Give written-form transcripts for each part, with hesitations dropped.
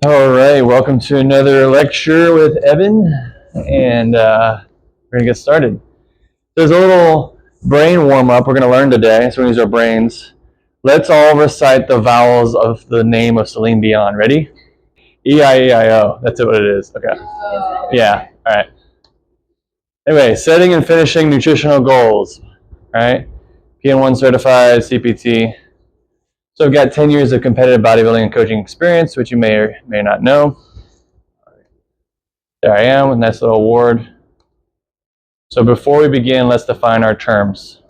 All right, welcome to another lecture with Evan, and we're going to get started. There's a little brain warm-up we're going to learn today, so we're going to use our brains. Let's all recite the vowels of the name of Celine Dion. Ready? E-I-E-I-O. That's what it is. Okay. Yeah, all right. Anyway, setting and finishing nutritional goals. All right. PN1 certified, CPT. So I've got 10 years of competitive bodybuilding and coaching experience, which you may or may not know. There I am with a nice little award. So before we begin, let's define our terms.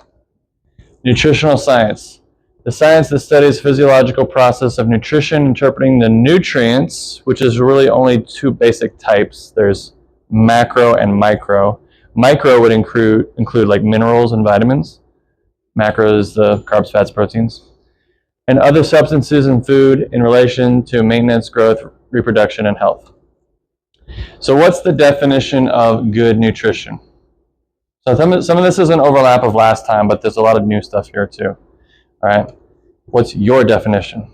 Nutritional science. The science that studies physiological process of nutrition, interpreting the nutrients, which is really only two basic types. There's macro and micro. Micro would include like minerals and vitamins. Macro is the carbs, fats, proteins. And other substances in food in relation to maintenance, growth, reproduction, and health. So what's the definition of good nutrition? So some of this is an overlap of last time, but there's a lot of new stuff here too. All right. What's your definition?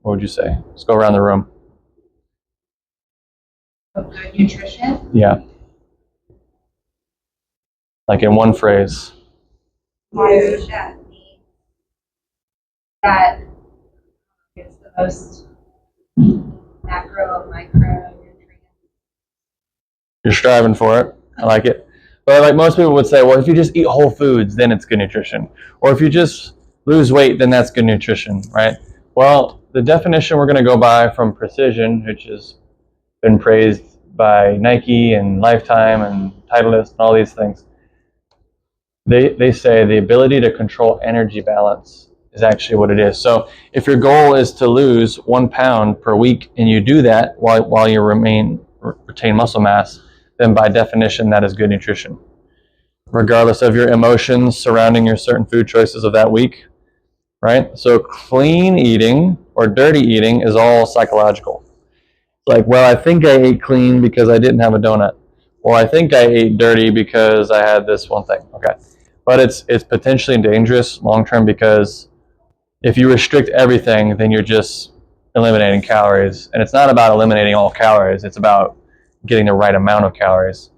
What would you say? Let's go around the room. Of good nutrition? Yeah. Like in one phrase. Food that is the most macro, micro nutrients. You're striving for it. I like it. But like most people would say, well, if you just eat whole foods, then it's good nutrition. Or if you just lose weight, then that's good nutrition, right? Well, the definition we're going to go by from Precision, which has been praised by Nike and Lifetime and Titleist and all these things, they say the ability to control energy balance is actually what it is. So if your goal is to lose 1 pound per week and you do that while you retain muscle mass, then by definition that is good nutrition. Regardless of your emotions surrounding your certain food choices of that week, right? So clean eating or dirty eating is all psychological. Like, well, I think I ate clean because I didn't have a donut. Well, I think I ate dirty because I had this one thing. Okay. But it's potentially dangerous long term because if you restrict everything, then you're just eliminating calories. And it's not about eliminating all calories. It's about getting the right amount of calories.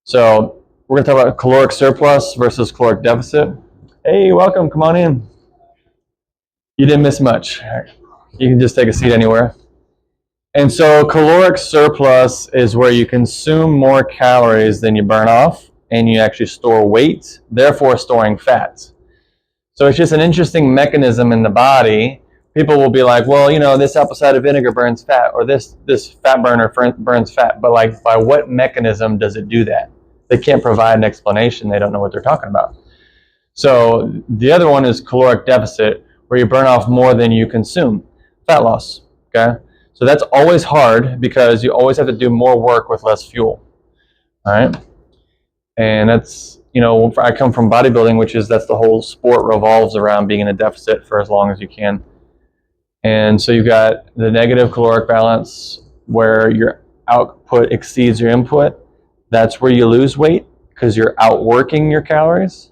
So we're going to talk about caloric surplus versus caloric deficit. Hey, welcome. Come on in. You didn't miss much. You can just take a seat anywhere. And so caloric surplus is where you consume more calories than you burn off, and you actually store weight, therefore storing fat. So it's just an interesting mechanism in the body. People will be like, well, you know, this apple cider vinegar burns fat, or this fat burner burns fat. But like, by what mechanism does it do that? They can't provide an explanation. They don't know what they're talking about. So the other one is caloric deficit, where you burn off more than you consume. Fat loss, okay? So that's always hard because you always have to do more work with less fuel, all right? And that's, you know, I come from bodybuilding, that's the whole sport revolves around being in a deficit for as long as you can. And so you've got the negative caloric balance where your output exceeds your input. That's where you lose weight because you're outworking your calories.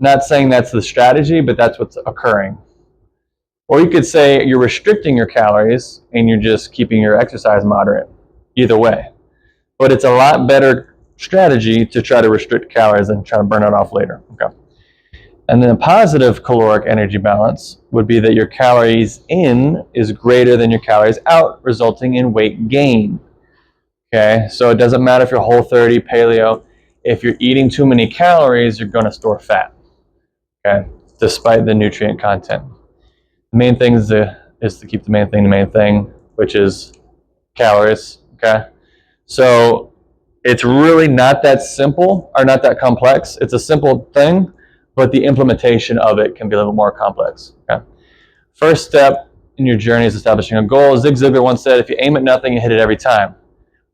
Not saying that's the strategy, but that's what's occurring. Or you could say you're restricting your calories and you're just keeping your exercise moderate. Either way. But it's a lot better strategy to try to restrict calories than try to burn it off later. Okay. And then a positive caloric energy balance would be that your calories in is greater than your calories out, resulting in weight gain. Okay, so it doesn't matter if you're Whole30, paleo. If you're eating too many calories, you're going to store fat. Okay, despite the nutrient content. The main thing is to keep the main thing, which is calories. Okay, so it's really not that simple or not that complex. It's a simple thing, but the implementation of it can be a little more complex. Okay, first step in your journey is establishing a goal. Zig Ziglar once said, if you aim at nothing, you hit it every time.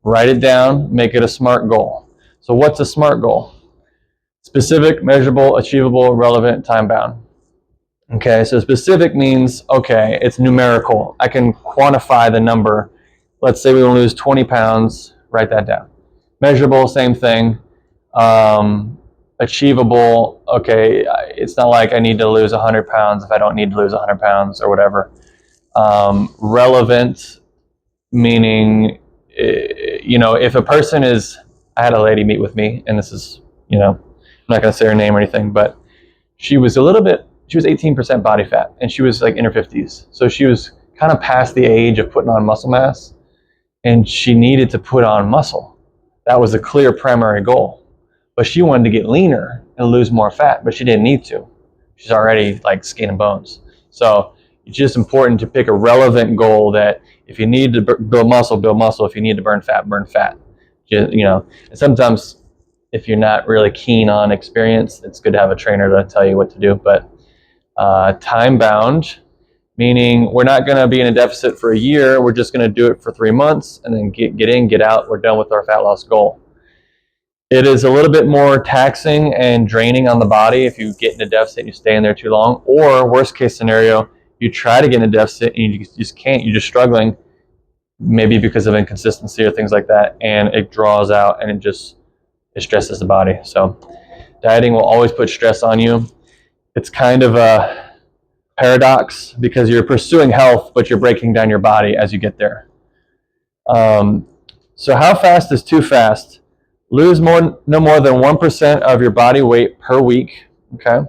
Write it down, make it a SMART goal. So what's a SMART goal? Specific, measurable, achievable, relevant, time-bound. Okay, so specific means, okay, it's numerical. I can quantify the number. Let's say we want to lose 20 pounds, write that down. Measurable, same thing. Achievable, okay, it's not like I need to lose 100 pounds if I don't need to lose 100 pounds or whatever. Relevant, meaning, if a person is, I had a lady meet with me, and this is, I'm not going to say her name or anything, but she was 18% body fat, and she was like in her 50s. So she was kind of past the age of putting on muscle mass, and she needed to put on muscle. That was a clear primary goal. But she wanted to get leaner and lose more fat, but she didn't need to. She's already like skin and bones. So it's just important to pick a relevant goal that if you need to build muscle, build muscle. If you need to burn fat, burn fat. And sometimes if you're not really keen on experience, it's good to have a trainer to tell you what to do. But time bound, meaning we're not going to be in a deficit for a year. We're just going to do it for 3 months and then get in, get out. We're done with our fat loss goal. It is a little bit more taxing and draining on the body if you get in a deficit and you stay in there too long. Or worst case scenario, you try to get in a deficit and you just can't. You're just struggling, maybe because of inconsistency or things like that, and it draws out and it stresses the body. So dieting will always put stress on you. It's kind of a paradox because you're pursuing health, but you're breaking down your body as you get there. So how fast is too fast? Lose no more than 1% of your body weight per week. Okay.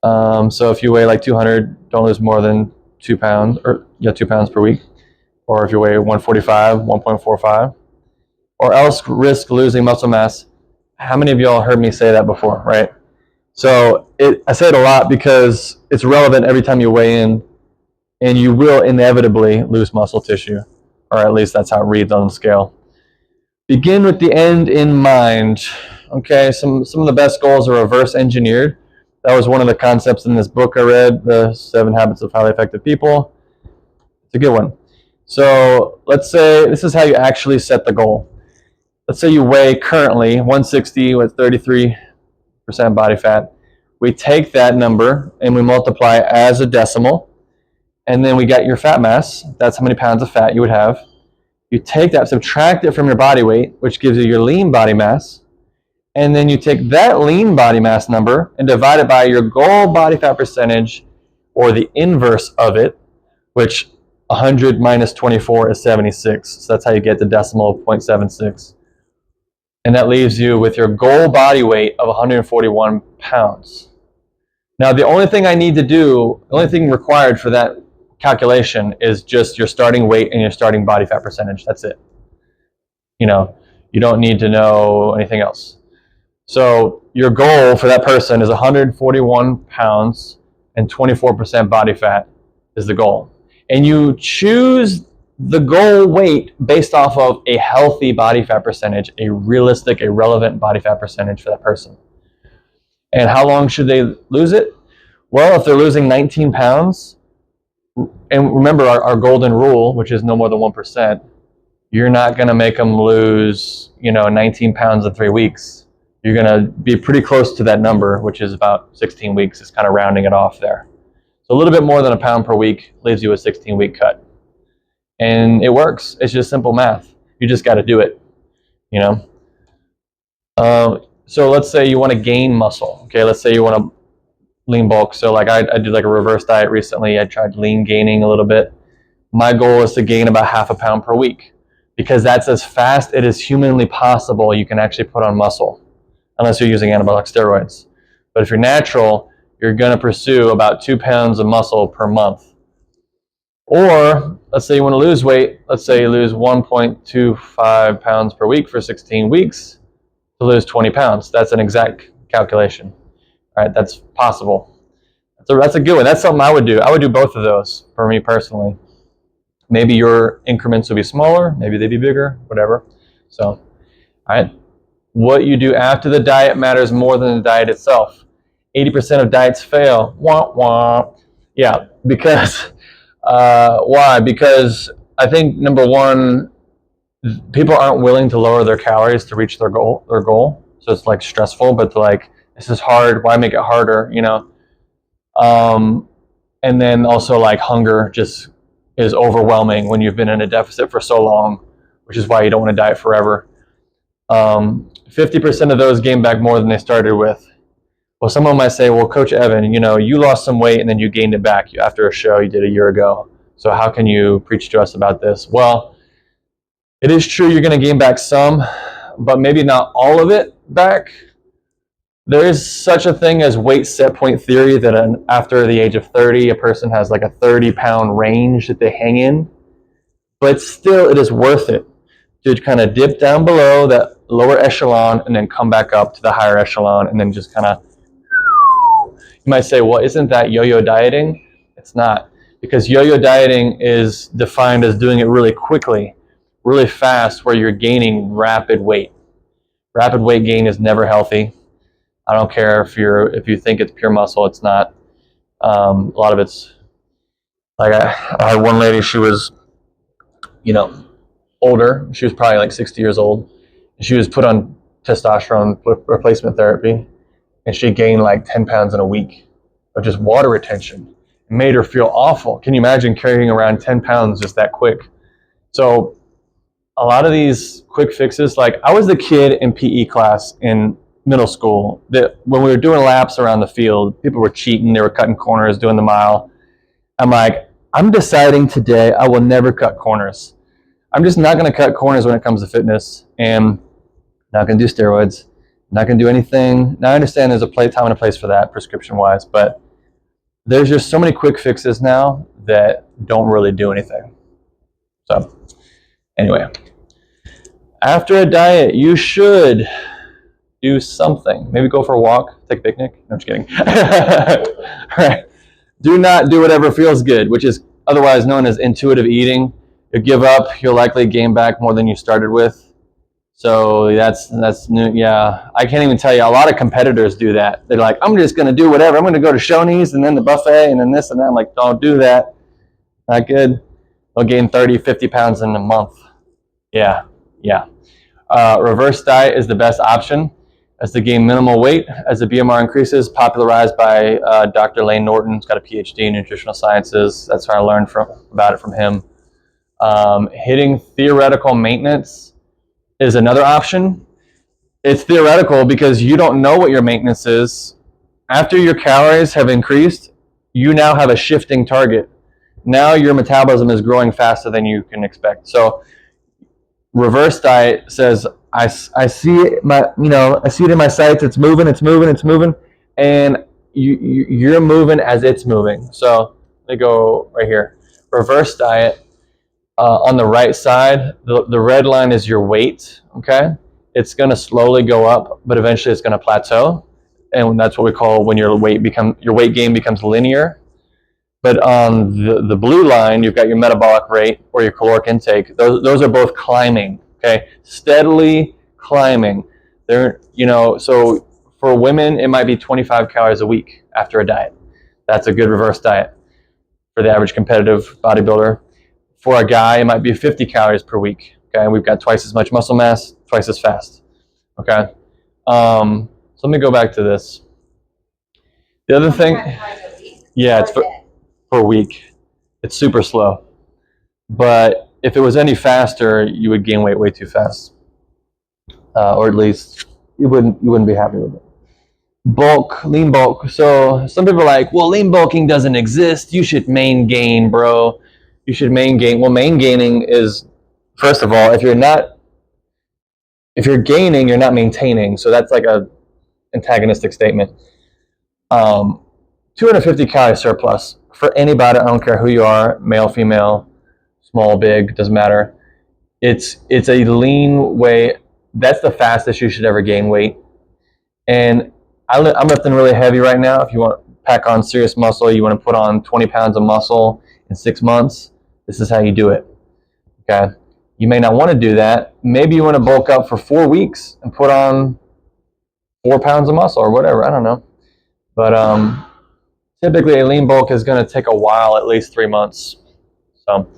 So if you weigh like 200, don't lose more than 2 pounds, 2 pounds per week. Or if you weigh 145, 1.45, or else risk losing muscle mass. How many of y'all heard me say that before, right? So I say it a lot because it's relevant every time you weigh in, and you will inevitably lose muscle tissue, or at least that's how it reads on the scale. Begin with the end in mind. Okay, some of the best goals are reverse engineered. That was one of the concepts in this book I read, The 7 Habits of Highly Effective People. It's a good one. So let's say this is how you actually set the goal. Let's say you weigh currently 160 with 33% body fat. We take that number and we multiply it as a decimal, and then we get your fat mass. That's how many pounds of fat you would have. You take that, subtract it from your body weight, which gives you your lean body mass, and then you take that lean body mass number and divide it by your goal body fat percentage, or the inverse of it, which 100 minus 24 is 76. So that's how you get the decimal of 0.76. And that leaves you with your goal body weight of 141 pounds. Now, the only thing required for that calculation is just your starting weight and your starting body fat percentage. That's it. You don't need to know anything else. So your goal for that person is 141 pounds and 24% body fat is the goal. And you choose the goal weight based off of a healthy body fat percentage, a realistic, a relevant body fat percentage for that person. And how long should they lose it? Well, if they're losing 19 pounds, and remember our golden rule, which is no more than 1%, you're not going to make them lose, 19 pounds in 3 weeks. You're going to be pretty close to that number, which is about 16 weeks. It's kind of rounding it off there. So a little bit more than a pound per week leaves you a 16-week cut. And it works. It's just simple math. You just got to do it, So let's say you want to gain muscle. Okay, let's say you want to lean bulk. So like I did like a reverse diet recently. I tried lean gaining a little bit. My goal is to gain about 0.5 pound per week, because that's as fast it is humanly possible you can actually put on muscle, unless you're using anabolic steroids. But if you're natural, you're going to pursue about 2 pounds of muscle per month. Or let's say you want to lose weight. Let's say you lose 1.25 pounds per week for 16 weeks to lose 20 pounds. That's an exact calculation. All right, that's possible. That's a good one. That's something I would do. I would do both of those for me personally. Maybe your increments would be smaller. Maybe they'd be bigger, whatever. So, all right. What you do after the diet matters more than the diet itself. 80% of diets fail. Wah, wah. Yeah, because... why? Because I think, number one, people aren't willing to lower their calories to reach their goal. So it's like stressful, but like, this is hard. Why make it harder? And then also like hunger just is overwhelming when you've been in a deficit for so long, which is why you don't want to diet forever. 50% of those gain back more than they started with. Well, someone might say, well, Coach Evan, you lost some weight and then you gained it back after a show you did a year ago. So how can you preach to us about this? Well, it is true you're going to gain back some, but maybe not all of it back. There is such a thing as weight set point theory that after the age of 30, a person has like a 30-pound range that they hang in. But still, it is worth it to kind of dip down below that lower echelon and then come back up to the higher echelon and then just kind of, you might say, well, isn't that yo-yo dieting? It's not, because yo-yo dieting is defined as doing it really quickly, really fast, where you're gaining rapid weight. Rapid weight gain is never healthy. I don't care if you think it's pure muscle, it's not. A lot of it's like I had one lady, she was, older. She was probably like 60 years old. She was put on testosterone replacement therapy, and she gained like 10 pounds in a week of just water retention. It made her feel awful. Can you imagine carrying around 10 pounds just that quick? So a lot of these quick fixes, like I was the kid in PE class in middle school that when we were doing laps around the field, people were cheating, they were cutting corners, doing the mile. I'm like, I'm deciding today I will never cut corners. I'm just not going to cut corners when it comes to fitness, and not going to do steroids, not going to do anything. Now I understand there's a time and a place for that prescription-wise, but there's just so many quick fixes now that don't really do anything. So anyway, after a diet, you should do something. Maybe go for a walk, take a picnic. No, I'm just kidding. All right. Do not do whatever feels good, which is otherwise known as intuitive eating. You'll give up, you'll likely gain back more than you started with. So that's new. Yeah, I can't even tell you. A lot of competitors do that. They're like, I'm just going to do whatever. I'm going to go to Shoney's and then the buffet and then this and that. I'm like, don't do that. Not good. They'll gain 30, 50 pounds in a month. Yeah. Reverse diet is the best option as to gain minimal weight as the BMR increases, popularized by Dr. Lane Norton. He's got a PhD in nutritional sciences. That's where I learned about it from him. Hitting theoretical maintenance is another option. It's theoretical because you don't know what your maintenance is. After your calories have increased, you now have a shifting target. Now your metabolism is growing faster than you can expect. So reverse diet says, I see it, I see it in my sights. It's moving, and you're moving as it's moving. So let me go right here. Reverse diet. On the right side, the red line is your weight. Okay, it's going to slowly go up, but eventually it's going to plateau, and that's what we call when your weight gain becomes linear. But on the blue line, you've got your metabolic rate or your caloric intake. Those are both climbing. Okay, steadily climbing. So for women, it might be 25 calories a week after a diet. That's a good reverse diet for the average competitive bodybuilder. For a guy, it might be 50 calories per week. Okay, we've got twice as much muscle mass, twice as fast. Okay, so let me go back to this. The other thing, yeah, it's per week. It's super slow. But if it was any faster, you would gain weight way too fast, or at least you wouldn't be happy with it. Bulk, lean bulk. So some people are like, well, lean bulking doesn't exist. You should main gain, bro. You should main gain. Well, main gaining is, first of all, if you're gaining, you're not maintaining. So that's like a antagonistic statement. 250 calorie surplus for anybody. I don't care who you are, male, female, small, big, doesn't matter. It's a lean way. That's the fastest you should ever gain weight. And I'm lifting really heavy right now. If you want to pack on serious muscle, you want to put on 20 pounds of muscle in 6 months, this is how you do it. Okay. You may not want to do that. Maybe you want to bulk up for 4 weeks and put on 4 pounds of muscle or whatever. I don't know. But typically a lean bulk is going to take a while, at least 3 months. So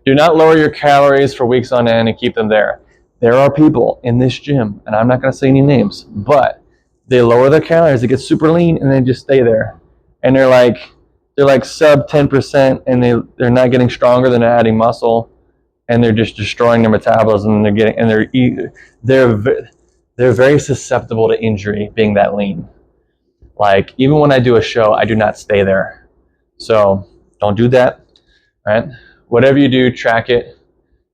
do not lower your calories for weeks on end and keep them there. There are people in this gym, and I'm not going to say any names, but they lower their calories, they get super lean, and they just stay there. And they're like sub 10%, and they're not getting stronger, they're not adding muscle, and they're just destroying their metabolism, and they're very susceptible to injury being that lean. Like, even when I do a show, I do not stay there. So don't do that. right? Whatever you do, track it.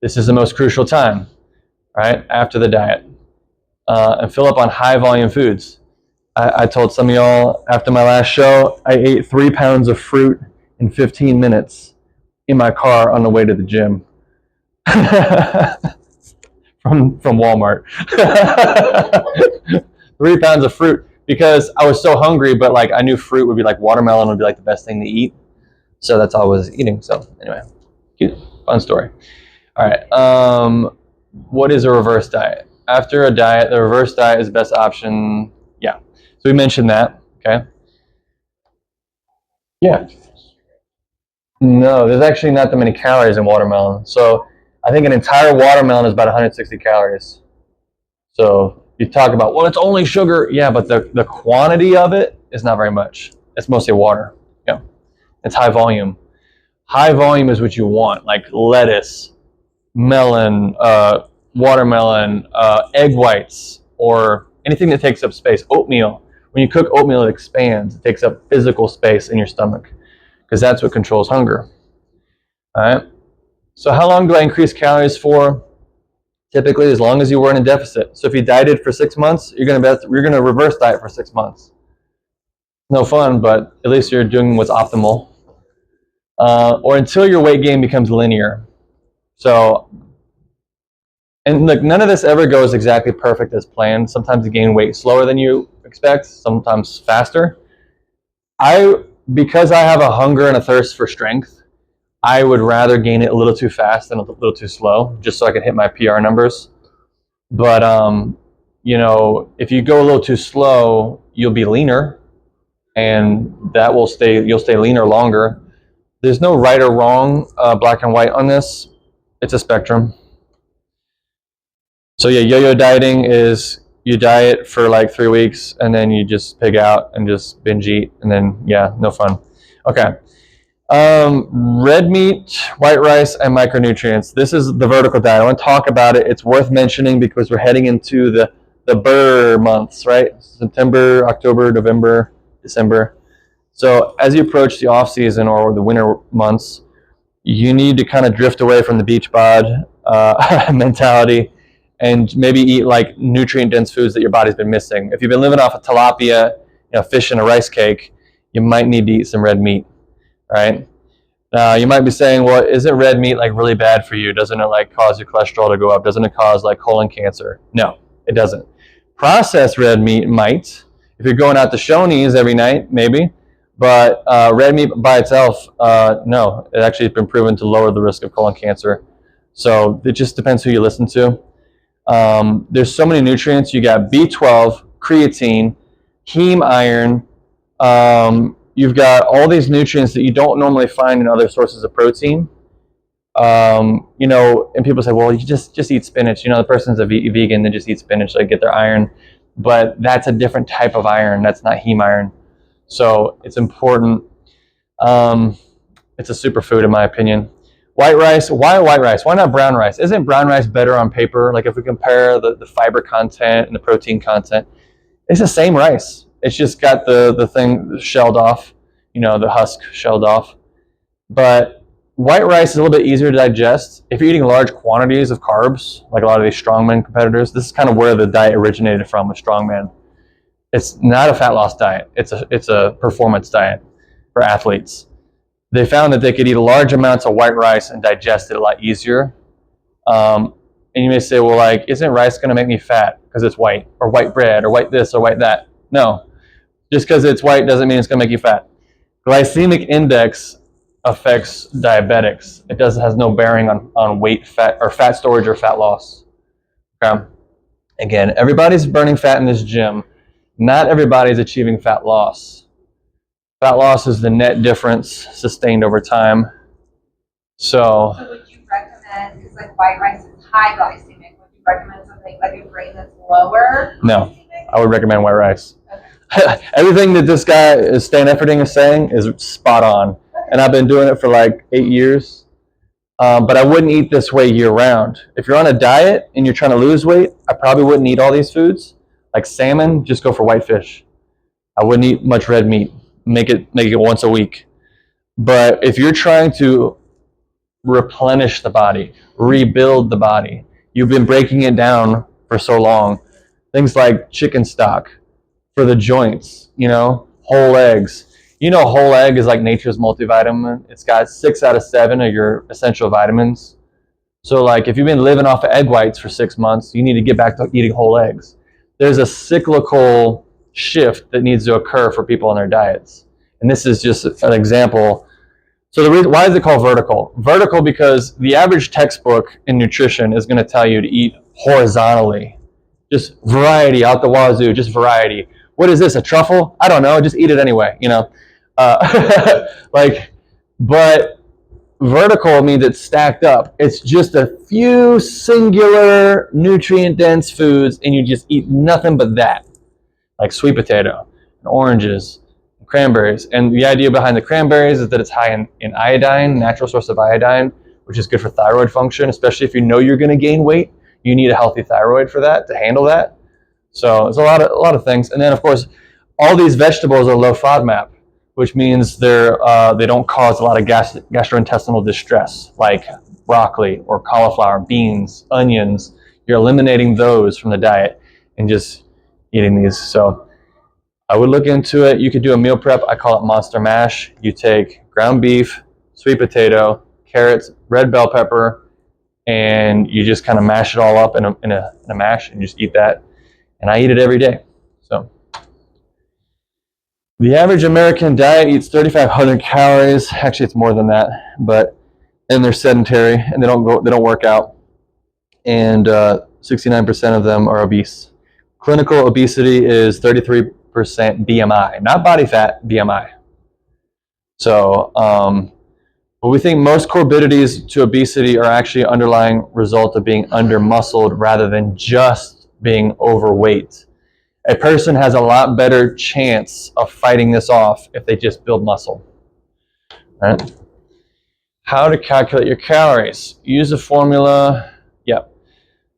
This is the most crucial time, right, after the diet. And fill up on high volume foods. I told some of y'all after my last show, I ate 3 pounds of fruit in 15 minutes in my car on the way to the gym. from Walmart. 3 pounds of fruit because I was so hungry, but like I knew fruit would be like watermelon would be like the best thing to eat. So that's all I was eating. So anyway, cute, fun story. All right. What is a reverse diet? After a diet, the reverse diet is the best option. Yeah. So we mentioned that. Okay. Yeah. No, there's actually not that many calories in watermelon. So I think an entire watermelon is about 160 calories. So you talk about, well, it's only sugar. Yeah, but the quantity of it is not very much. It's mostly water. Yeah. It's high volume. High volume is what you want, like lettuce, melon, watermelon, egg whites, or anything that takes up space. Oatmeal. When you cook oatmeal, it expands. It takes up physical space in your stomach because that's what controls hunger. All right. So how long do I increase calories for? Typically, as long as you were in a deficit. So if you dieted for 6 months, you're gonna reverse diet for 6 months. No fun, but at least you're doing what's optimal. Or until your weight gain becomes linear. So, and look, none of this ever goes exactly perfect as planned. Sometimes you gain weight slower than you expect, sometimes faster. Because I have a hunger and a thirst for strength, I would rather gain it a little too fast than a little too slow, just so I can hit my PR numbers. But if you go a little too slow, you'll be leaner, and you'll stay leaner longer. There's no right or wrong, black and white on this. It's a spectrum. So yeah, yo-yo dieting is you diet for like 3 weeks and then you just pig out and just binge eat, and then yeah, no fun. Okay. Red meat, white rice, and micronutrients. This is the vertical diet. I want to talk about it. It's worth mentioning because we're heading into the Burr months, right? September, October, November, December. So as you approach the off season or the winter months, you need to kind of drift away from the beach bod mentality and maybe eat like nutrient dense foods that your body's been missing. If you've been living off of tilapia, fish and a rice cake, you might need to eat some red meat, right? Now you might be saying, well, isn't red meat like really bad for you? Doesn't it like cause your cholesterol to go up? Doesn't it cause like colon cancer? No, it doesn't. Processed red meat might. If you're going out to Shoney's every night, maybe. But red meat by itself, no. It actually has been proven to lower the risk of colon cancer. So it just depends who you listen to. There's so many nutrients. You got B12, creatine, heme iron. You've got all these nutrients that you don't normally find in other sources of protein. And people say, well, you just eat spinach. The person's a vegan, they just eat spinach, they get their iron. But that's a different type of iron. That's not heme iron. So it's important. It's a superfood in my opinion. White rice, why white rice? Why not brown rice? Isn't brown rice better on paper? Like if we compare the fiber content and the protein content, it's the same rice. It's just got the thing shelled off, the husk shelled off. But white rice is a little bit easier to digest. If you're eating large quantities of carbs, like a lot of these strongman competitors, this is kind of where the diet originated from, with strongman. It's not a fat loss diet. It's a performance diet for athletes. They found that they could eat large amounts of white rice and digest it a lot easier. And you may say, well, like, isn't rice going to make me fat because it's white, or white bread, or white this, or white that? No. Just because it's white doesn't mean it's going to make you fat. Glycemic index affects diabetics. It has no bearing on weight, fat, or fat storage or fat loss. Okay? Again, everybody's burning fat in this gym. Not everybody's achieving fat loss. Fat loss is the net difference sustained over time. So would you recommend, because like white rice is high glycemic, would you recommend something like a grain that's lower? No, glycemic? I would recommend white rice. Okay. Everything that this guy is Stan Efferding is saying is spot on. Okay. And I've been doing it for like 8 years. But I wouldn't eat this way year round. If you're on a diet and you're trying to lose weight, I probably wouldn't eat all these foods. Like salmon, just go for white fish. I wouldn't eat much red meat. Make it once a week. But if you're trying to replenish the body, rebuild the body. You've been breaking it down for so long. Things like chicken stock for the joints, whole eggs. Whole egg is like nature's multivitamin. It's got 6 out of 7 of your essential vitamins. So like if you've been living off of egg whites for 6 months, you need to get back to eating whole eggs. There's a cyclical shift that needs to occur for people in their diets. And this is just an example. So the reason, why is it called vertical? Vertical because the average textbook in nutrition is going to tell you to eat horizontally. Just variety out the wazoo, just variety. What is this, a truffle? I don't know, just eat it anyway, but vertical means it's stacked up. It's just a few singular nutrient-dense foods, and you just eat nothing but that, like sweet potato, and oranges, and cranberries. And the idea behind the cranberries is that it's high in iodine, natural source of iodine, which is good for thyroid function, especially if you know you're going to gain weight. You need a healthy thyroid for that, to handle that. So it's a lot of things. And then, of course, all these vegetables are low FODMAP, which means they don't cause a lot of gastrointestinal distress, like broccoli or cauliflower, beans, onions. You're eliminating those from the diet and just eating these. So I would look into it. You could do a meal prep. I call it monster mash. You take ground beef, sweet potato, carrots, red bell pepper, and you just kind of mash it all up in a mash and just eat that. And I eat it every day. So the average American diet eats 3,500 calories. Actually, it's more than that, and they're sedentary and they don't work out. And 69% of them are obese. Clinical obesity is 33% BMI, not body fat, BMI. So, but we think most comorbidities to obesity are actually underlying result of being under-muscled rather than just being overweight. A person has a lot better chance of fighting this off if they just build muscle. Right? How to calculate your calories. Use a formula. Yep.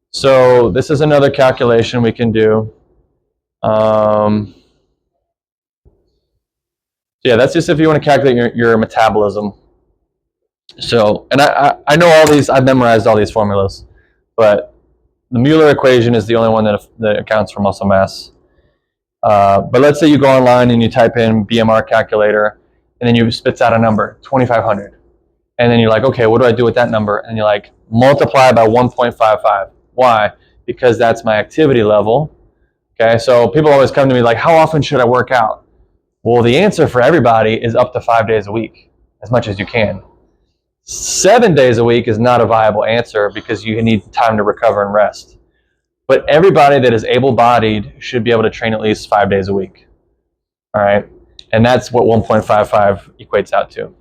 So this is another calculation we can do. Yeah, that's just if you want to calculate your metabolism. So, and I know all these, I've memorized all these formulas, but the Mueller equation is the only one that accounts for muscle mass. But let's say you go online and you type in BMR calculator, and then you spits out a number, 2,500. And then you're like, okay, what do I do with that number? And you're like, multiply by 1.55. Why? Because that's my activity level. Okay, so people always come to me like, how often should I work out? Well, the answer for everybody is up to 5 days a week, as much as you can. 7 days a week is not a viable answer because you need time to recover and rest. But everybody that is able-bodied should be able to train at least 5 days a week. All right? And that's what 1.55 equates out to.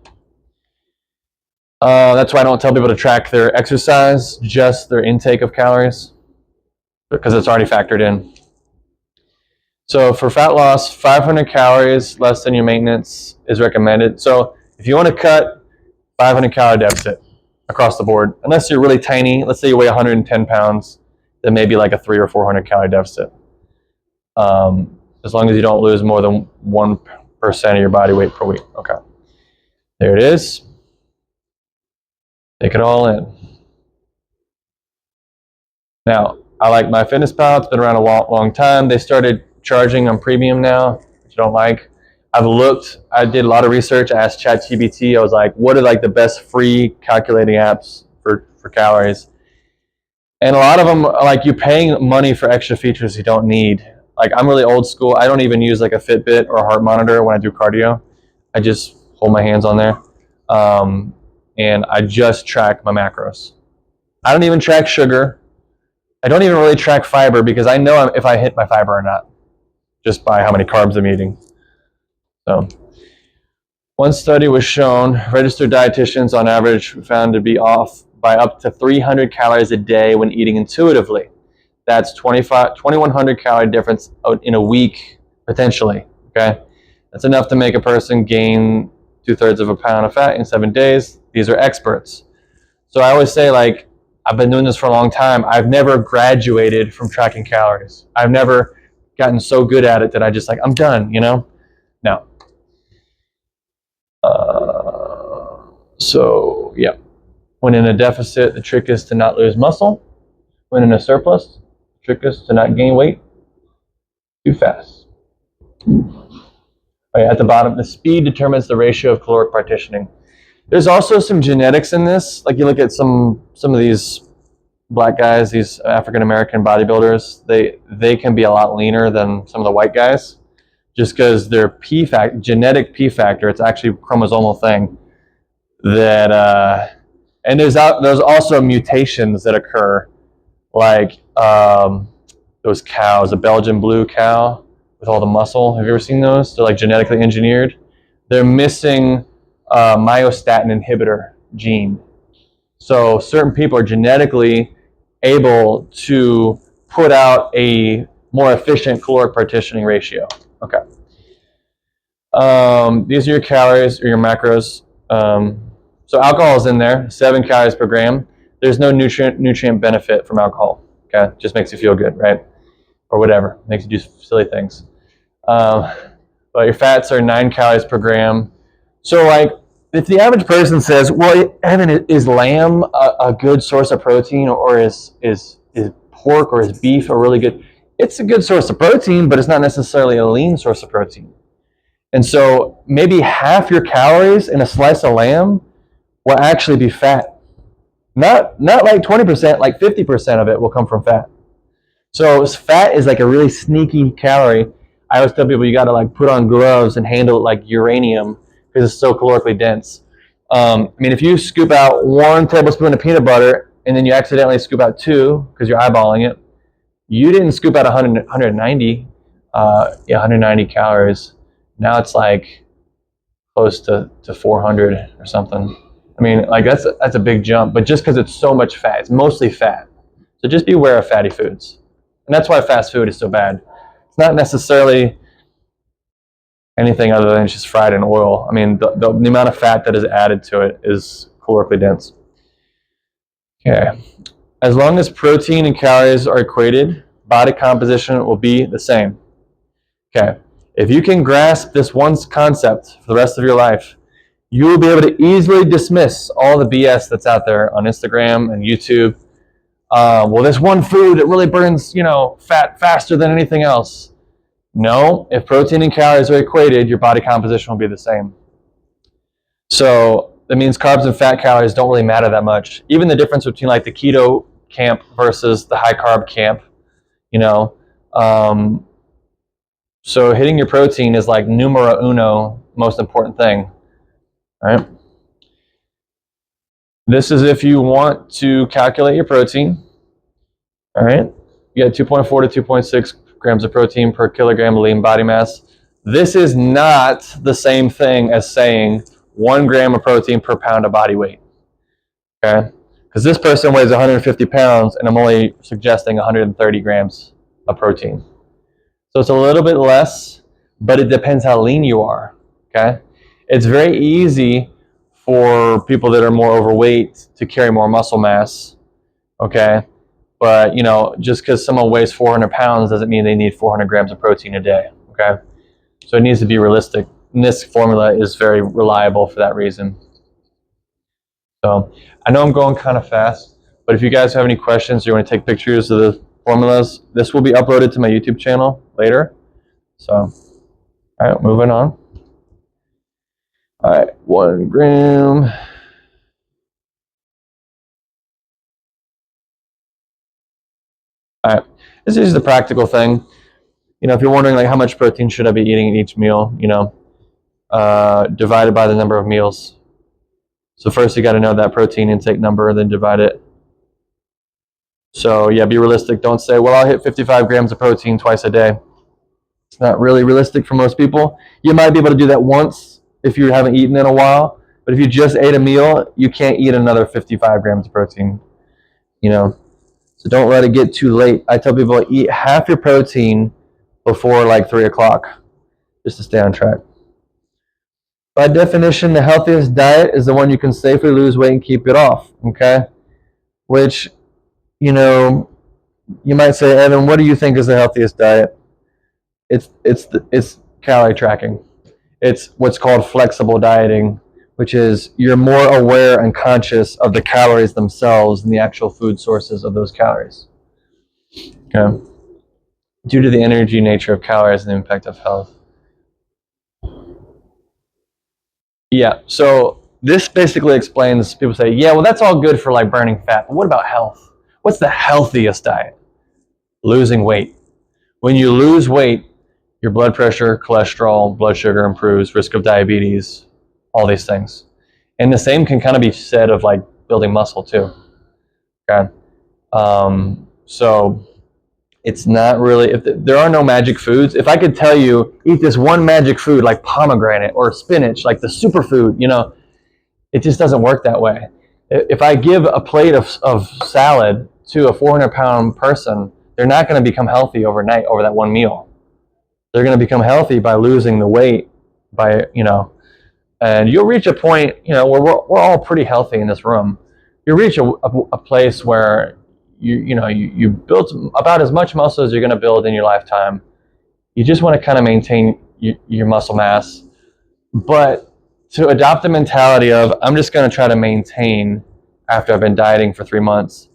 That's why I don't tell people to track their exercise, just their intake of calories, because it's already factored in. So for fat loss, 500 calories less than your maintenance is recommended. So if you want to cut 500 calorie deficit across the board, unless you're really tiny, let's say you weigh 110 pounds, then maybe like a 300 or 400 calorie deficit. As long as you don't lose more than 1% of your body weight per week. Okay. There it is. Take it all in. Now, I like MyFitnessPal. It's been around a long time. They started charging on premium now, which I don't like. I've looked, I did a lot of research. I asked ChatGPT, I was like, what are like the best free calculating apps for calories? And a lot of them are like, you're paying money for extra features you don't need. Like, I'm really old school. I don't even use like a Fitbit or a heart monitor when I do cardio. I just hold my hands on there. And I just track my macros. I don't even track sugar. I don't even really track fiber because I know if I hit my fiber or not, just by how many carbs I'm eating. So, one study was shown, registered dietitians on average found to be off by up to 300 calories a day when eating intuitively. That's 2,100 calorie difference in a week, potentially, okay? That's enough to make a person gain 2/3 of a pound of fat in 7 days. These are experts. So I always say, like, I've been doing this for a long time. I've never graduated from tracking calories. I've never gotten so good at it that I just like, I'm done, you know? No. So, yeah. When in a deficit, the trick is to not lose muscle. When in a surplus, the trick is to not gain weight too fast. Right, at the bottom, the speed determines the ratio of caloric partitioning. There's also some genetics in this. Like you look at some of these black guys, these African American bodybuilders, they can be a lot leaner than some of the white guys, just because their genetic P factor, it's actually a chromosomal thing that, and there's also mutations that occur, like those cows, a Belgian blue cow with all the muscle. Have you ever seen those? They're like genetically engineered. They're missing myostatin inhibitor gene. So certain people are genetically able to put out a more efficient caloric partitioning ratio. Okay. These are your calories or your macros. So alcohol is in there, 7 calories per gram. There's no nutrient benefit from alcohol. Okay, just makes you feel good, right? Or whatever, makes you do silly things. But your fats are 9 calories per gram. So like, if the average person says, well, Evan, is lamb a good source of protein, or is pork or is beef a really good? It's a good source of protein, but it's not necessarily a lean source of protein. And so maybe half your calories in a slice of lamb will actually be fat. Not like 20%, like 50% of it will come from fat. So fat is like a really sneaky calorie. I always tell people you got to like put on gloves and handle it like uranium because it's so calorically dense. I mean, if you scoop out 1 tablespoon of peanut butter and then you accidentally scoop out 2 because you're eyeballing it, you didn't scoop out 190 calories. Now it's like close to 400 or something. I mean, like that's a big jump, but just because it's so much fat, it's mostly fat. So just be aware of fatty foods. And that's why fast food is so bad. It's not necessarily anything other than just fried in oil. I mean, the amount of fat that is added to it is calorically dense. Okay. As long as protein and calories are equated, body composition will be the same. Okay. If you can grasp this one concept for the rest of your life, you will be able to easily dismiss all the BS that's out there on Instagram and YouTube. Well, there's one food that really burns, fat faster than anything else. No, if protein and calories are equated, your body composition will be the same. So that means carbs and fat calories don't really matter that much. Even the difference between like the keto camp versus the high carb camp, so hitting your protein is like numero uno, most important thing. All right. This is if you want to calculate your protein. All right. You got 2.4 to 2.6 grams of protein per kilogram of lean body mass. This is not the same thing as saying 1 gram of protein per pound of body weight. Okay. Because this person weighs 150 pounds and I'm only suggesting 130 grams of protein. So it's a little bit less, but it depends how lean you are. Okay. It's very easy for people that are more overweight to carry more muscle mass. Okay. But, just because someone weighs 400 pounds doesn't mean they need 400 grams of protein a day. Okay. So it needs to be realistic. And this formula is very reliable for that reason. So I know I'm going kind of fast, but if you guys have any questions or you want to take pictures of the formulas, this will be uploaded to my YouTube channel later. So, all right, moving on. All right, 1 gram. All right, this is the practical thing. If you're wondering like how much protein should I be eating in each meal, divided by the number of meals. So first you got to know that protein intake number, then divide it. So yeah, be realistic. Don't say, well, I'll hit 55 grams of protein twice a day. It's not really realistic for most people. You might be able to do that once if you haven't eaten in a while, but if you just ate a meal, you can't eat another 55 grams of protein, So don't let it get too late. I tell people eat half your protein before like 3 o'clock, just to stay on track. By definition, the healthiest diet is the one you can safely lose weight and keep it off, okay? Which, you might say, Evan, what do you think is the healthiest diet? It's calorie tracking. It's what's called flexible dieting, which is you're more aware and conscious of the calories themselves and the actual food sources of those calories. Okay. Due to the energy nature of calories and the impact of health. Yeah, so this basically explains, people say, yeah, well, that's all good for like burning fat, but what about health? What's the healthiest diet? Losing weight. When you lose weight, your blood pressure, cholesterol, blood sugar improves, risk of diabetes, all these things. And the same can kind of be said of like building muscle too. Okay. So it's not really, there are no magic foods. If I could tell you, eat this one magic food like pomegranate or spinach, like the superfood, it just doesn't work that way. If I give a plate of salad to a 400-pound person, they're not going to become healthy overnight over that one meal. They're going to become healthy by losing the weight, and you'll reach a point, where we're all pretty healthy in this room. You reach a place where you built about as much muscle as you're going to build in your lifetime. You just want to kind of maintain your muscle mass, but to adopt the mentality of I'm just going to try to maintain after I've been dieting for 3 months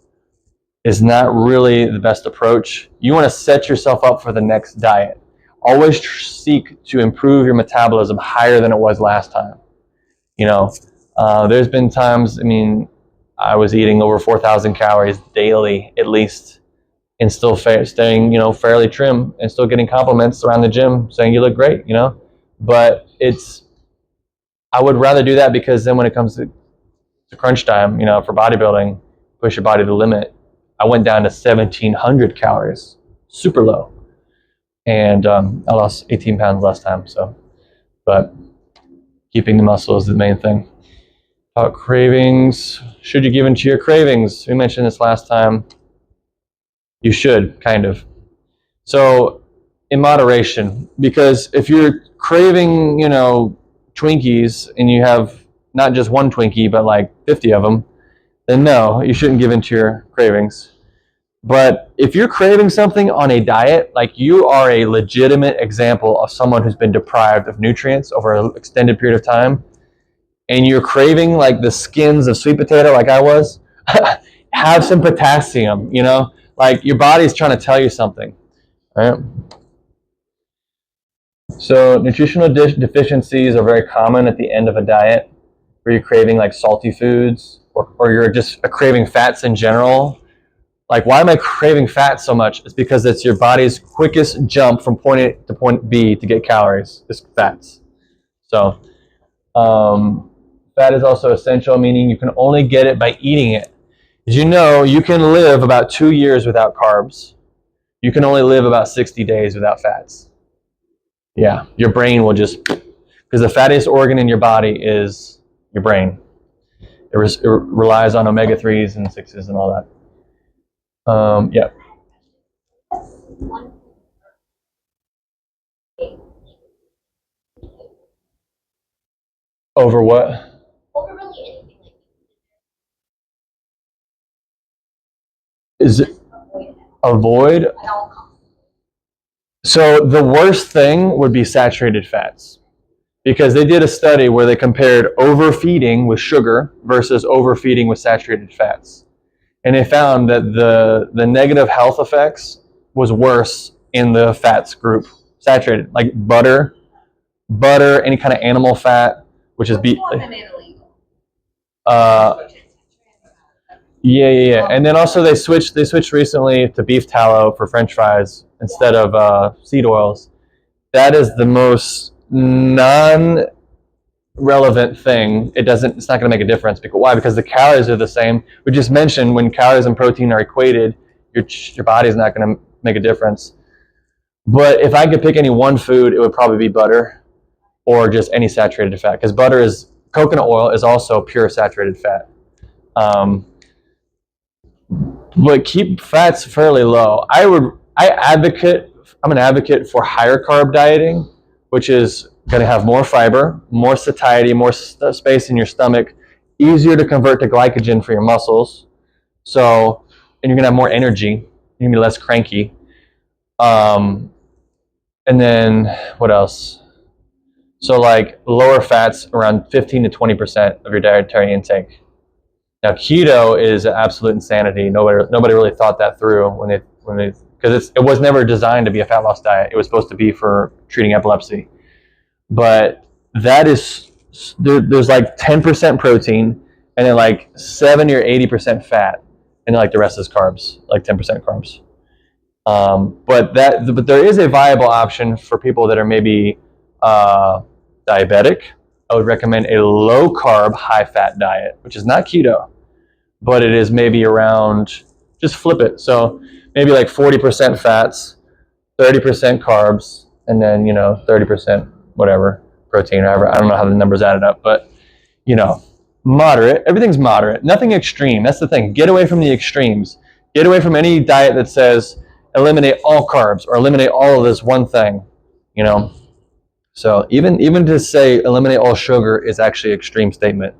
is not really the best approach. You want to set yourself up for the next diet. Always seek to improve your metabolism higher than it was last time. There's been times, I was eating over 4,000 calories daily at least, and still staying, fairly trim, and still getting compliments around the gym saying you look great, But I would rather do that, because then when it comes to crunch time, for bodybuilding, push your body to the limit, I went down to 1,700 calories, super low. And I lost 18 pounds last time, but keeping the muscle is the main thing. About cravings, should you give in to your cravings? We mentioned this last time. You should, kind of. So, in moderation, because if you're craving, Twinkies, and you have not just one Twinkie, but like 50 of them, then no, you shouldn't give in to your cravings. But if you're craving something on a diet, like you are a legitimate example of someone who's been deprived of nutrients over an extended period of time, and you're craving like the skins of sweet potato like I was, have some potassium, like your body's trying to tell you something, right? So nutritional deficiencies are very common at the end of a diet, where you're craving like salty foods, or you're just craving fats in general. Like, why am I craving fat so much? It's because it's your body's quickest jump from point A to point B to get calories, is fats. So, fat is also essential, meaning you can only get it by eating it. Did you know you can live about 2 years without carbs? You can only live about 60 days without fats. Yeah, your brain will just, because the fattiest organ in your body is your brain. It relies on omega-3s and 6s and all that. Yeah. Over what? Over really anything like Is it avoid avoid? it at all costs. So the worst thing would be saturated fats, because they did a study where they compared overfeeding with sugar versus overfeeding with saturated fats. And they found that the negative health effects was worse in the fats group, saturated, like butter, any kind of animal fat, which is beef. Yeah. And then also they switched recently to beef tallow for French fries instead of seed oils. That is the most non-relevant thing. It's not going to make a difference. Why? Because the calories are the same. We just mentioned when calories and protein are equated, your body's not going to make a difference. But if I could pick any one food, it would probably be butter, or just any saturated fat, because coconut oil is also pure saturated fat. But keep fats fairly low. I'm an advocate for higher carb dieting, which is going to have more fiber, more satiety, more space in your stomach, easier to convert to glycogen for your muscles. So, and you're going to have more energy. You're going to be less cranky. And then what else? So like lower fats around 15 to 20% of your dietary intake. Now keto is absolute insanity. Nobody really thought that through when they because it was never designed to be a fat loss diet. It was supposed to be for treating epilepsy. But that is there's like 10% protein and then like 70 or 80% fat, and then like the rest is carbs, like 10% carbs. But there is a viable option for people that are maybe diabetic. I would recommend a low carb, high fat diet, which is not keto, but it is maybe around, just flip it. So maybe like 40% fats, 30% carbs, and then, 30% whatever, protein, or whatever. I don't know how the numbers added up, but, moderate. Everything's moderate. Nothing extreme. That's the thing. Get away from the extremes. Get away from any diet that says eliminate all carbs or eliminate all of this one thing, So even to say eliminate all sugar is actually an extreme statement,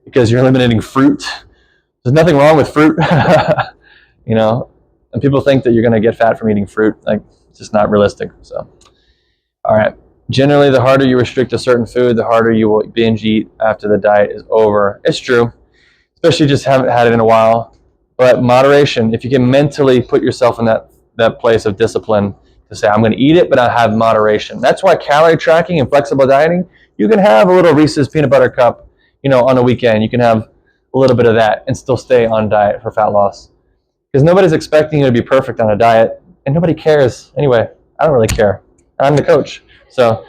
because you're eliminating fruit. There's nothing wrong with fruit, and people think that you're going to get fat from eating fruit. Like, it's just not realistic. So, all right. Generally, the harder you restrict a certain food, the harder you will binge eat after the diet is over. It's true, especially just haven't had it in a while. But moderation, if you can mentally put yourself in that place of discipline to say, I'm going to eat it, but I have moderation. That's why calorie tracking and flexible dieting, you can have a little Reese's peanut butter cup, on a weekend. You can have a little bit of that and still stay on diet for fat loss. Because nobody's expecting you to be perfect on a diet, and nobody cares. Anyway, I don't really care. I'm the coach. So,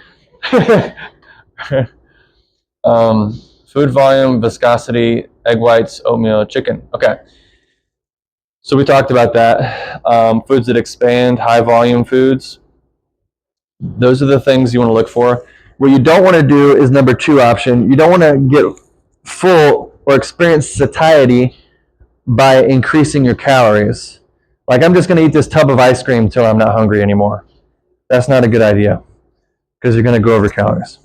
food volume, viscosity, egg whites, oatmeal, chicken. Okay. So we talked about that. Foods that expand, high volume foods. Those are the things you want to look for. What you don't want to do is number 2 option. You don't want to get full or experience satiety by increasing your calories. Like, I'm just going to eat this tub of ice cream until I'm not hungry anymore. That's not a good idea, because you're going to go over calories.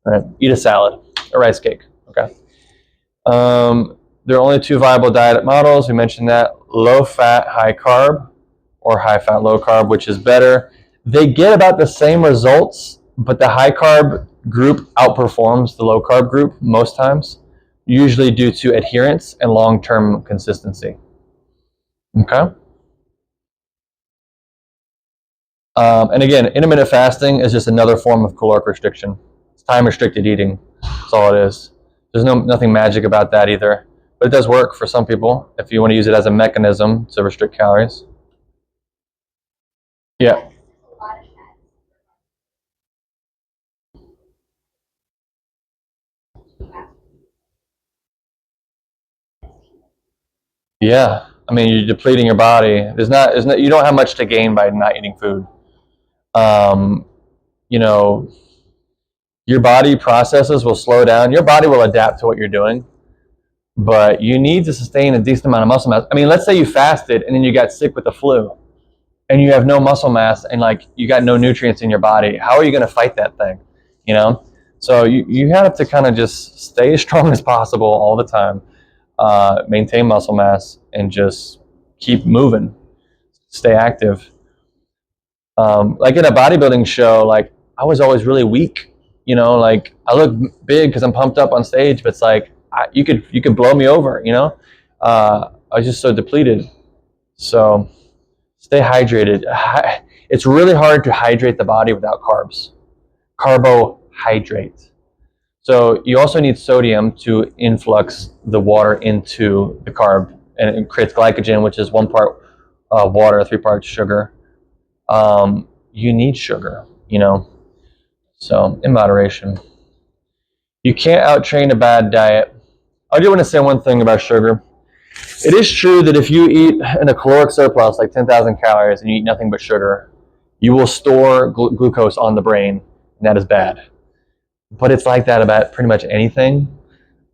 All right, eat a salad, a rice cake. Okay. There are only 2 viable diet models. We mentioned that: low fat, high carb, or high fat, low carb, which is better. They get about the same results, but the high carb group outperforms the low carb group most times, usually due to adherence and long-term consistency. Okay. And again, intermittent fasting is just another form of caloric restriction. It's time-restricted eating. That's all it is. There's nothing magic about that either. But it does work for some people if you want to use it as a mechanism to restrict calories. Yeah. Yeah. I mean, you're depleting your body. You don't have much to gain by not eating food. Your body processes will slow down. Your body will adapt to what you're doing, but you need to sustain a decent amount of muscle mass. I mean, let's say you fasted and then you got sick with the flu and you have no muscle mass and like you got no nutrients in your body. How are you going to fight that thing? So you have to kind of just stay as strong as possible all the time, maintain muscle mass, and just keep moving, stay active. Like in a bodybuilding show, like I was always really weak. Like I look big because I'm pumped up on stage, but it's like you could blow me over. I was just so depleted. So stay hydrated. It's really hard to hydrate the body without carbs. Carbohydrate. So you also need sodium to influx the water into the carb, and it creates glycogen, which is 1 part water, 3 parts sugar. You need sugar, so in moderation. You can't out-train a bad diet. I do want to say one thing about sugar. It is true that if you eat in a caloric surplus, like 10,000 calories, and you eat nothing but sugar, you will store glucose on the brain, and that is bad. But it's like that about pretty much anything.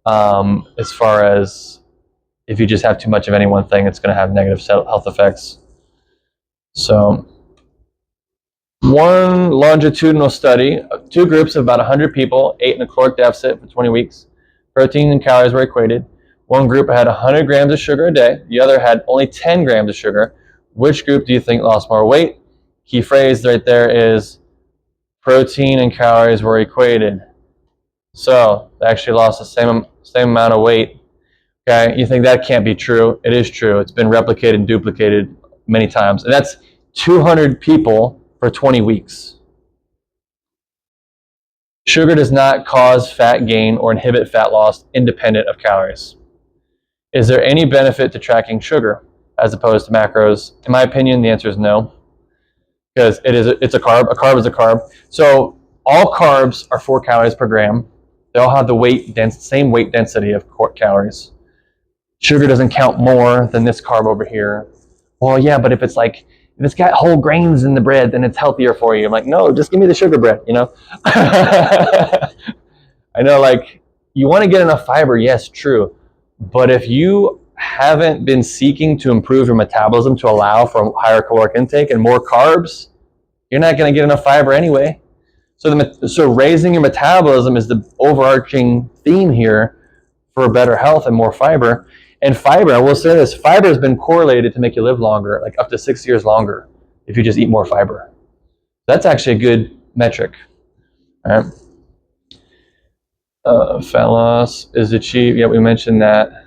As far as if you just have too much of any one thing, it's going to have negative health effects. So, one longitudinal study, 2 groups of about 100 people ate in a caloric deficit for 20 weeks. Protein and calories were equated. One group had 100 grams of sugar a day. The other had only 10 grams of sugar. Which group do you think lost more weight? Key phrase right there is protein and calories were equated. So they actually lost the same amount of weight. Okay, you think that can't be true? It is true. It's been replicated and duplicated many times. And that's 200 people for 20 weeks. Sugar does not cause fat gain or inhibit fat loss independent of calories. Is there any benefit to tracking sugar as opposed to macros? In my opinion, the answer is no. Because it's a carb. A carb is a carb. So all carbs are 4 calories per gram. They all have the same weight density of calories. Sugar doesn't count more than this carb over here. Well, yeah, but if it's got whole grains in the bread, then it's healthier for you. I'm like, no, just give me the sugar bread, you know? I know, like, you want to get enough fiber, yes, true. But if you haven't been seeking to improve your metabolism to allow for higher caloric intake and more carbs, you're not going to get enough fiber anyway. So raising your metabolism is the overarching theme here for better health and more fiber. And fiber, I will say this, fiber has been correlated to make you live longer, like up to 6 years longer, if you just eat more fiber. That's actually a good metric. All right. Fat loss is achieved. Yeah, we mentioned that.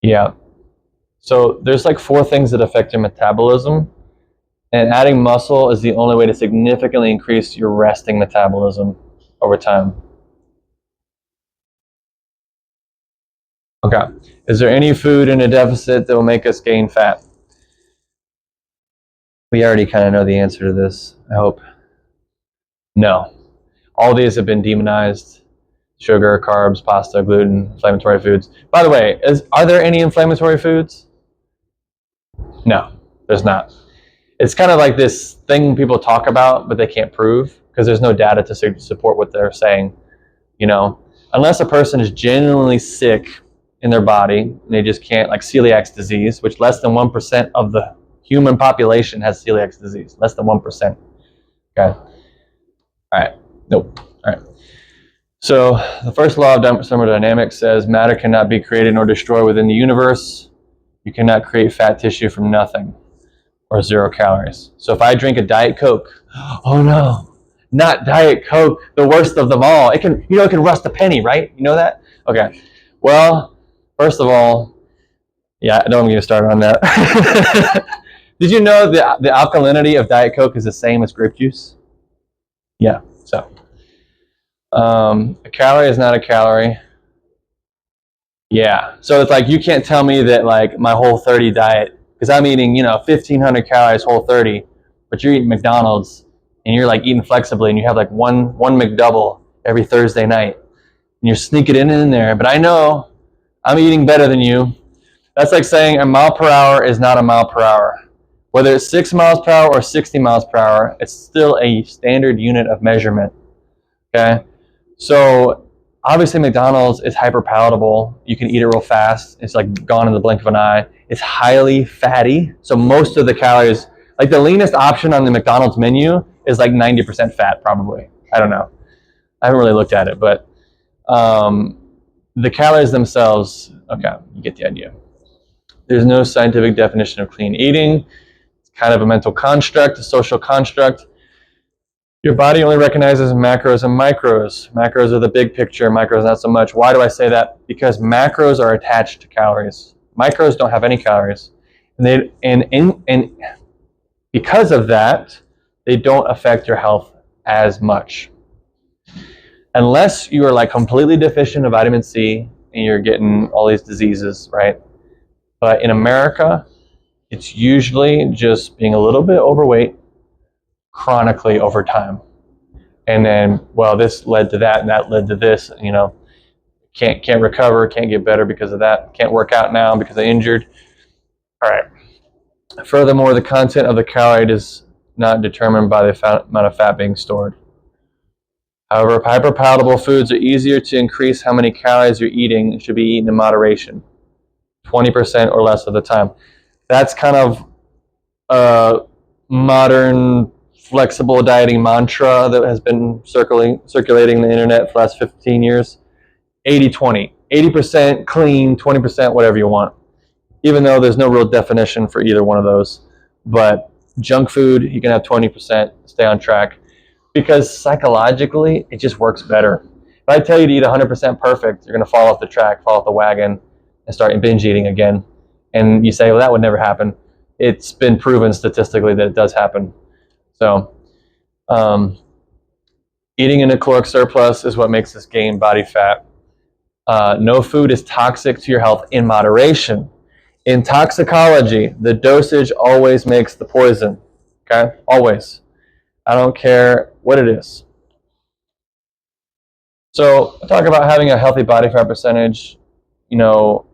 Yeah. So there's like 4 things that affect your metabolism. And adding muscle is the only way to significantly increase your resting metabolism over time. Okay. Is there any food in a deficit that will make us gain fat? We already kind of know the answer to this, I hope. No. All these have been demonized. Sugar, carbs, pasta, gluten, inflammatory foods. By the way, are there any inflammatory foods? No, there's not. It's kind of like this thing people talk about, but they can't prove because there's no data to support what they're saying. You know, unless a person is genuinely sick in their body, and they just can't, like celiac disease, which less than 1% of the human population has celiac disease. Less than 1%. Okay. All right. Nope. All right. So the first law of thermodynamics says matter cannot be created nor destroyed within the universe. You cannot create fat tissue from nothing or 0 calories. So if I drink a Diet Coke, oh no, not Diet Coke, the worst of them all. It can rust a penny, right? You know that? Okay. Well, first of all, yeah, I don't get started on that. Did you know the alkalinity of Diet Coke is the same as grape juice? Yeah, so. A calorie is not a calorie. Yeah, so it's like you can't tell me that like my Whole30 diet, because I'm eating 1,500 calories Whole30, but you're eating McDonald's and you're like eating flexibly and you have like one McDouble every Thursday night and you're sneaking it in there. But I know I'm eating better than you. That's like saying a mile per hour is not a mile per hour. Whether it's 6 miles per hour or 60 miles per hour, it's still a standard unit of measurement. Okay. So obviously McDonald's is hyper palatable. You can eat it real fast. It's like gone in the blink of an eye. It's highly fatty. So most of the calories, like the leanest option on the McDonald's menu is like 90% fat probably. I don't know. I haven't really looked at it, but the calories themselves, okay, you get the idea. There's no scientific definition of clean eating. It's kind of a mental construct, a social construct. Your body only recognizes macros and micros. Macros are the big picture, micros not so much. Why do I say that? Because macros are attached to calories. Micros don't have any calories. And because of that, they don't affect your health as much. Unless you are like completely deficient of vitamin C and you're getting all these diseases, right? But in America, it's usually just being a little bit overweight chronically over time. And then, well, this led to that and that led to this, can't recover, can't get better because of that, can't work out now because I'm injured. All right. Furthermore, the content of the calorie is not determined by the amount of fat being stored. However, hyperpalatable foods are easier to increase how many calories you're eating and should be eaten in moderation, 20% or less of the time. That's kind of a modern flexible dieting mantra that has been circulating the internet for the last 15 years. 80-20. 80% clean, 20% whatever you want. even though there's no real definition for either one of those. But junk food, you can have 20%, stay on track, because psychologically, it just works better. If I tell you to eat 100% perfect, you're going to fall off the track, fall off the wagon, and start binge eating again. And you say, well, that would never happen. It's been proven statistically that it does happen. So eating in a caloric surplus is what makes us gain body fat. No food is toxic to your health in moderation. In toxicology, the dosage always makes the poison. Okay? Always. I don't care what it is. So, talk about having a healthy body fat percentage. You know,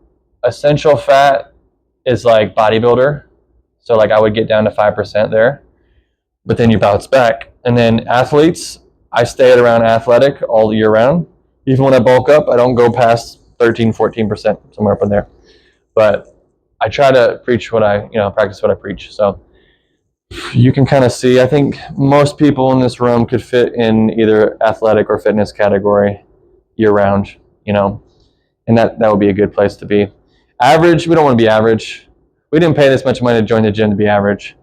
essential fat is like bodybuilder. So, like, I would get down to 5% there. But then you bounce back. And then athletes, I stay at around athletic all year round. Even when I bulk up, I don't go past 13, 14%, somewhere up in there. But I try to preach what I, practice what I preach. So you can kind of see, I think most people in this room could fit in either athletic or fitness category year round, and that would be a good place to be. Average, we don't want to be average. We didn't pay this much money to join the gym to be average.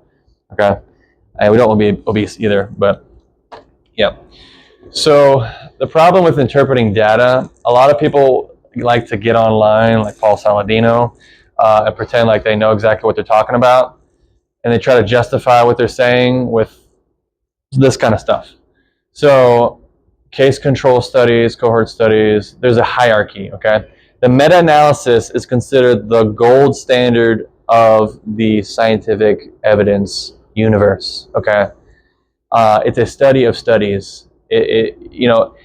Okay. And we don't want to be obese either, but yeah. So the problem with interpreting data, a lot of people like to get online, like Paul Saladino, and pretend like they know exactly what they're talking about. And they try to justify what they're saying with this kind of stuff. So case control studies, cohort studies, there's a hierarchy, okay? The meta-analysis is considered the gold standard of the scientific evidence universe, okay? It's a study of studies. It's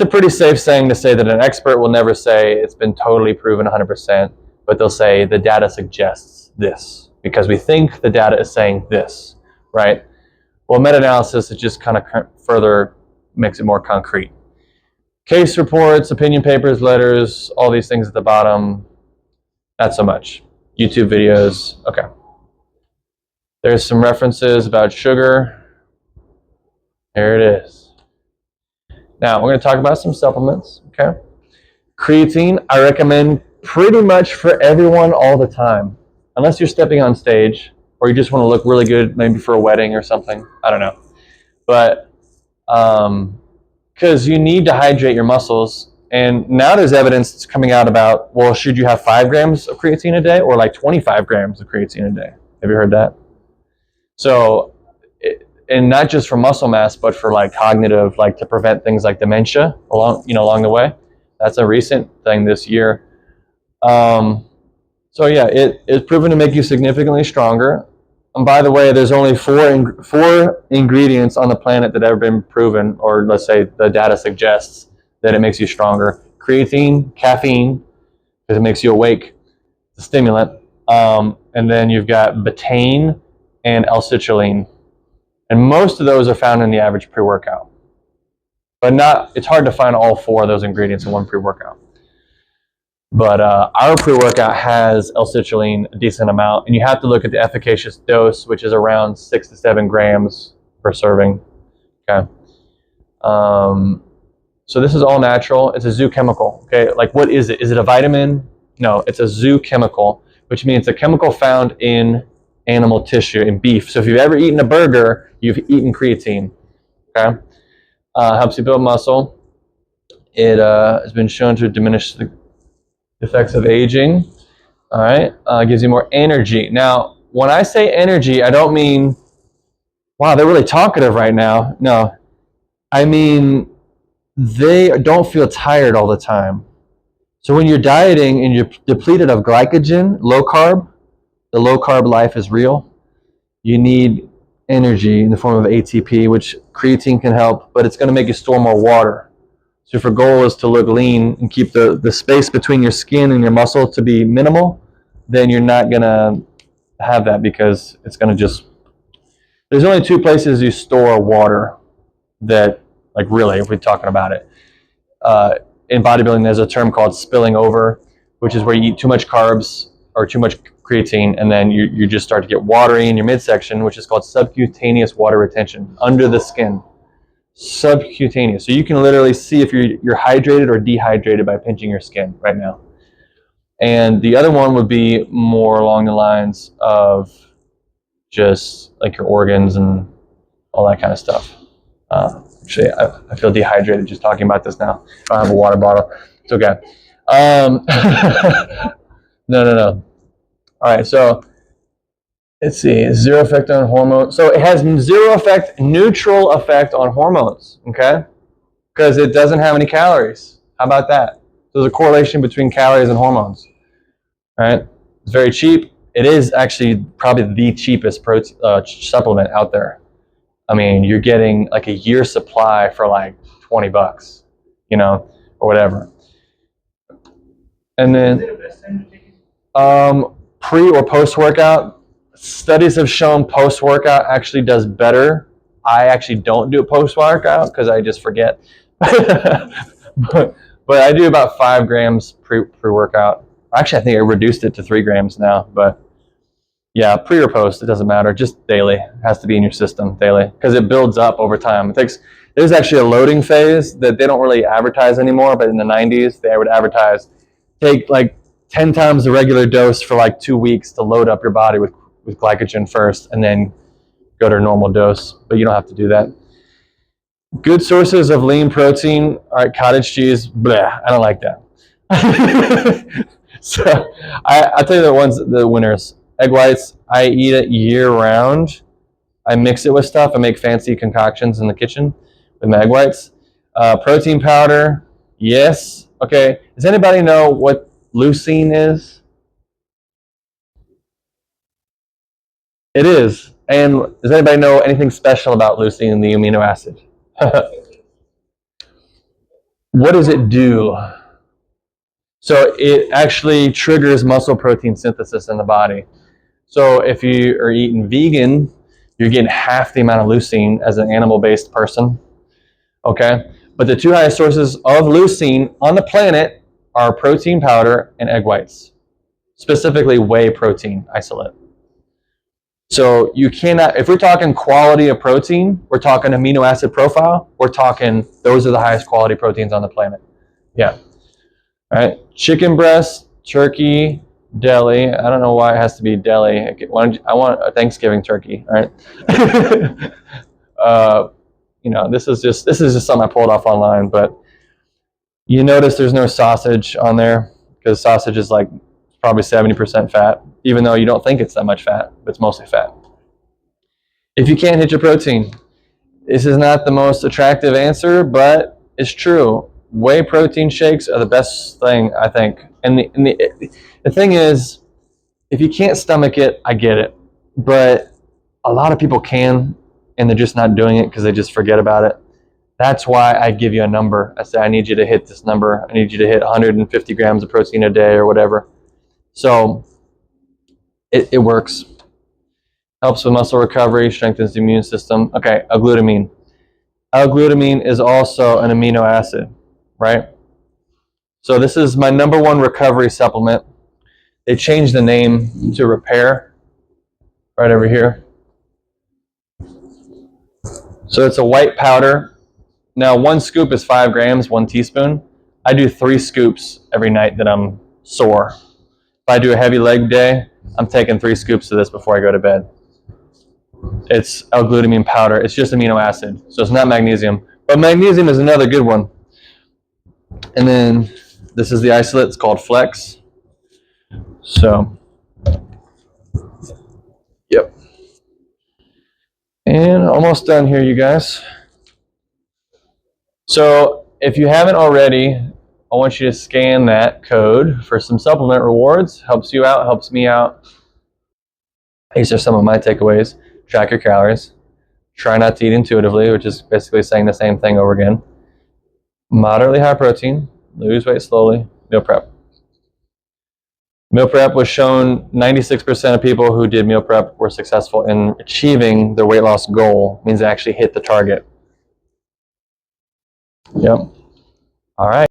a pretty safe saying to say that an expert will never say it's been totally proven 100%, but they'll say the data suggests this because we think the data is saying this, right? Well, meta-analysis, it just kind of further makes it more concrete. Case reports, opinion papers, letters, all these things at the bottom, not so much. YouTube videos, okay. There's some references about sugar. There it is. Now, we're going to talk about some supplements, okay? Creatine, I recommend pretty much for everyone all the time, unless you're stepping on stage or you just want to look really good, maybe for a wedding or something. I don't know. But because you need to hydrate your muscles. And now there's evidence that's coming out about, well, should you have 5 grams of creatine a day or like 25 grams of creatine a day? Have you heard that? So, and not just for muscle mass, but for like cognitive, like to prevent things like dementia along the way. That's a recent thing this year. So yeah, it is proven to make you significantly stronger. And by the way, there's only four ingredients on the planet that have ever been proven, or let's say the data suggests that it makes you stronger. Creatine, caffeine, because it makes you awake, it's a stimulant. And then you've got betaine and L-citrulline. And most of those are found in the average pre-workout. But it's hard to find all 4 of those ingredients in one pre-workout. But our pre-workout has L-citrulline a decent amount, and you have to look at the efficacious dose, which is around 6 to 7 grams per serving. Okay. So this is all natural. It's a zoochemical. Okay. Like, what is it? Is it a vitamin? No, it's a zoochemical, which means a chemical found in animal tissue, in beef. So if you've ever eaten a burger, you've eaten creatine. Okay. Helps you build muscle. It has been shown to diminish the effects of aging. All right. Gives you more energy. Now, when I say energy, I don't mean, wow, they're really talkative right now. No, I mean, they don't feel tired all the time. So when you're dieting and you're depleted of glycogen, low carb, the low carb life is real. You need energy in the form of ATP, which creatine can help, but it's going to make you store more water. So if your goal is to look lean and keep the space between your skin and your muscle to be minimal, then you're not going to have that, because it's going to just... There's only 2 places you store water that, like, really, if we're talking about it. In bodybuilding, there's a term called spilling over, which is where you eat too much carbs or too much creatine, and then you just start to get watery in your midsection, which is called subcutaneous water retention, under the skin. Subcutaneous. So you can literally see if you're hydrated or dehydrated by pinching your skin right now. And the other one would be more along the lines of just like your organs and all that kind of stuff. Actually, I feel dehydrated just talking about this now. I don't have a water bottle. It's okay. No. All right, so let's see. Zero effect on hormones. So it has zero effect, neutral effect on hormones, okay? Because it doesn't have any calories. How about that? There's a correlation between calories and hormones, right? It's very cheap. It is actually probably the cheapest protein supplement out there. I mean, you're getting like a year's supply for like $20, you know, or whatever. And then pre or post workout, studies have shown post workout actually does better. I actually don't do it post workout because I just forget. but I do about 5 grams pre workout. Actually, I think I reduced it to 3 grams now, but yeah, pre or post, it doesn't matter. Just daily. It has to be in your system daily because it builds up over time. There's actually a loading phase that they don't really advertise anymore, but in the 90s, they would advertise, take like 10 times the regular dose for like 2 weeks to load up your body with glycogen first and then go to a normal dose, but you don't have to do that. Good sources of lean protein. All right, cottage cheese, blah, I don't like that. So I'll tell you the winners. Egg whites, I eat it year round. I mix it with stuff. I make fancy concoctions in the kitchen with my egg whites. Protein powder, yes. Okay, does anybody know what leucine is? It is. And does anybody know anything special about leucine, the amino acid? What does it do? So it actually triggers muscle protein synthesis in the body. So if you are eating vegan, you're getting half the amount of leucine as an animal-based person. Okay? But the 2 highest sources of leucine on the planet are protein powder and egg whites. Specifically whey protein isolate. So you cannot, if we're talking quality of protein, we're talking amino acid profile, we're talking those are the highest quality proteins on the planet. Yeah. All right. Chicken breast, turkey, deli. I don't know why it has to be deli. I want a Thanksgiving turkey. All right. You know, this is just something I pulled off online, but you notice there's no sausage on there because sausage is like probably 70% fat, even though you don't think it's that much fat, but it's mostly fat. If you can't hit your protein, this is not the most attractive answer, but it's true. Whey protein shakes are the best thing, I think. And the thing is, if you can't stomach it, I get it. But a lot of people can, and they're just not doing it because they just forget about it. That's why I give you a number. I say, I need you to hit this number. I need you to hit 150 grams of protein a day or whatever. So it works. Helps with muscle recovery, strengthens the immune system. Okay, L-glutamine. L-glutamine is also an amino acid, right? So this is my #1 recovery supplement. They changed the name to Repair, right over here. So it's a white powder. Now 1 scoop is 5 grams, 1 teaspoon. I do 3 scoops every night that I'm sore. If I do a heavy leg day, I'm taking 3 scoops of this before I go to bed. It's L-glutamine powder. It's just amino acid, so it's not magnesium. But magnesium is another good one. And then this is the isolate. It's called Flex. So, yep. And almost done here, you guys. So if you haven't already, I want you to scan that code for some supplement rewards. Helps you out, helps me out. These are some of my takeaways. Track your calories. Try not to eat intuitively, which is basically saying the same thing over again. Moderately high protein. Lose weight slowly. Meal prep. Meal prep was shown 96% of people who did meal prep were successful in achieving their weight loss goal. Means they actually hit the target. Yep. All right.